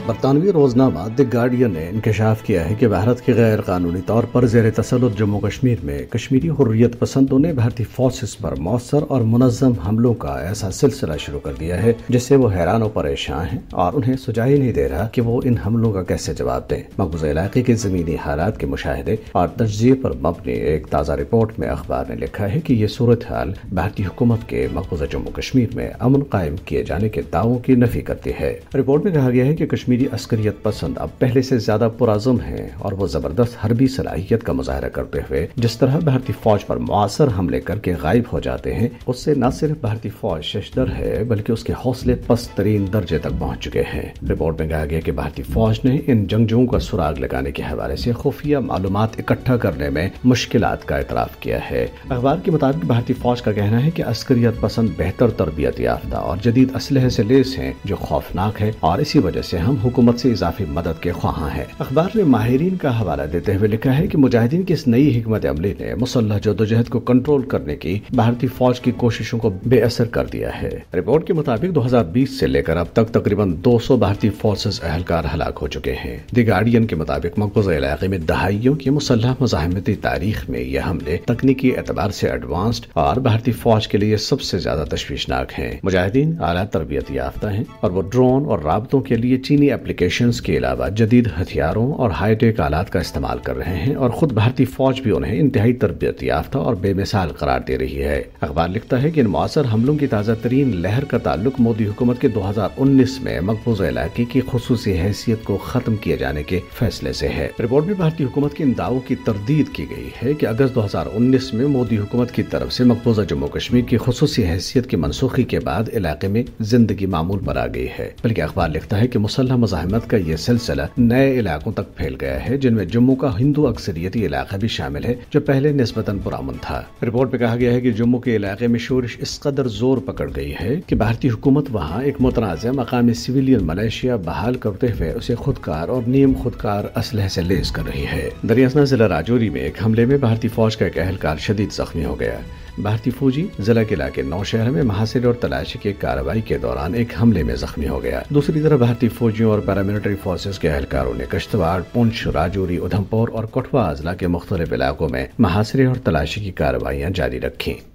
برطانوی روزنامہ دی گارڈین نے انکشاف کیا ہے کہ بھارت کے غیر قانونی طور پر زیر تسلط جموں کشمیر میں کشمیری حریت پسندوں نے بھارتی فورسز پر مؤثر اور منظم حملوں کا ایسا سلسلہ شروع کر دیا ہے جس سے وہ حیران و پریشان ہیں اور انہیں سجائی نہیں دے رہا کہ وہ ان حملوں کا کیسے جواب دیں۔ مقبوضہ علاقے کے زمینی حالات کے مشاہدے اور تجزیے پر مبنی ایک تازہ رپورٹ میں اخبار نے لکھا ہے کہ یہ صورتحال بھارتی حکومت کے مقبوضہ جموں کشمیر میں امن قائم کیے جانے کے دعووں کی نفی کرتی ہے۔ رپورٹ میں کہا گیا ہے کہ کشمیری عسکریت پسند اب پہلے سے زیادہ پرعزم ہیں اور وہ زبردست حربی صلاحیت کا مظاہرہ کرتے ہوئے جس طرح بھارتی فوج پر مؤثر حملے کر کے غائب ہو جاتے ہیں، اس سے نہ صرف بھارتی فوج ششدر ہے بلکہ اس کے حوصلے پست ترین درجے تک پہنچ چکے ہیں۔ رپورٹ میں کہا گیا کہ بھارتی فوج نے ان جنگجوؤں کا سراغ لگانے کے حوالے سے خفیہ معلومات اکٹھا کرنے میں مشکلات کا اعتراف کیا ہے۔ اخبار کے مطابق بھارتی فوج کا کہنا ہے کہ عسکریت پسند بہتر تربیت یافتہ اور جدید اسلحے سے لیس ہیں جو خوفناک ہے اور اسی وجہ سے ہم حکومت سے اضافی مدد کے خواہاں ہیں۔ اخبار نے ماہرین کا حوالہ دیتے ہوئے لکھا ہے کہ مجاہدین کی اس نئی حکمت عملی نے مسلح جدوجہد کو کنٹرول کرنے کی بھارتی فوج کی کوششوں کو بے اثر کر دیا ہے۔ رپورٹ کے مطابق 2020 سے لے کر اب تک تقریباً 200 بھارتی فورسز اہلکار ہلاک ہو چکے ہیں۔ دی گارڈین کے مطابق مقبوضہ علاقے میں دہائیوں کی مسلح مزاحمتی تاریخ میں یہ حملے تکنیکی اعتبار سے ایڈوانسڈ اور بھارتی فوج کے لیے سب سے زیادہ تشویشناک ہیں۔ مجاہدین اعلیٰ تربیت یافتہ ہیں اور وہ ڈرون اور رابطوں کے لیے چینی اپلیکیشنز کے علاوہ جدید ہتھیاروں اور ہائی ٹیک آلات کا استعمال کر رہے ہیں اور خود بھارتی فوج بھی انہیں انتہائی تربیت یافتہ اور بے مثال قرار دے رہی ہے۔ اخبار لکھتا ہے کہ ان مؤثر حملوں کی تازہ ترین لہر کا تعلق مودی حکومت کے 2019 میں مقبوضہ علاقے کی خصوصی حیثیت کو ختم کیے جانے کے فیصلے سے ہے۔ رپورٹ میں بھارتی حکومت کے ان دعووں کی تردید کی گئی ہے کہ اگست 2019 میں مودی حکومت کی طرف سے مقبوضہ جموں کشمیر کی خصوصی حیثیت کی منسوخی کے بعد علاقے میں زندگی معمول پر آ گئی ہے، بلکہ اخبار لکھتا ہے کہ مسلح مزاحمت کا یہ سلسلہ نئے علاقوں تک پھیل گیا ہے جن میں جموں کا ہندو اکثریتی علاقہ بھی شامل ہے جو پہلے نسبتاً پرامن تھا۔ رپورٹ میں کہا گیا ہے کہ جموں کے علاقے میں شورش اس قدر زور پکڑ گئی ہے کہ بھارتی حکومت وہاں ایک متنازع مقامی سویلین ملیشیا بحال کرتے ہوئے اسے خودکار اور نیم خودکار اسلحے سے لیس کر رہی ہے۔ دریاسنا ضلع راجوری میں ایک حملے میں بھارتی فوج کا ایک اہلکار شدید زخمی ہو گیا۔ بھارتی فوجی ضلع کے علاقے نوشہر میں محاصرے اور تلاشی کی کارروائی کے دوران ایک حملے میں زخمی ہو گیا۔ دوسری طرف بھارتی فوجیوں اور پیراملٹری فورسز کے اہلکاروں نے کشتواڑ، پونچھ، راجوری، ادھمپور اور کٹھوا اضلاع کے مختلف علاقوں میں محاصرے اور تلاشی کی کارروائیاں جاری رکھیں۔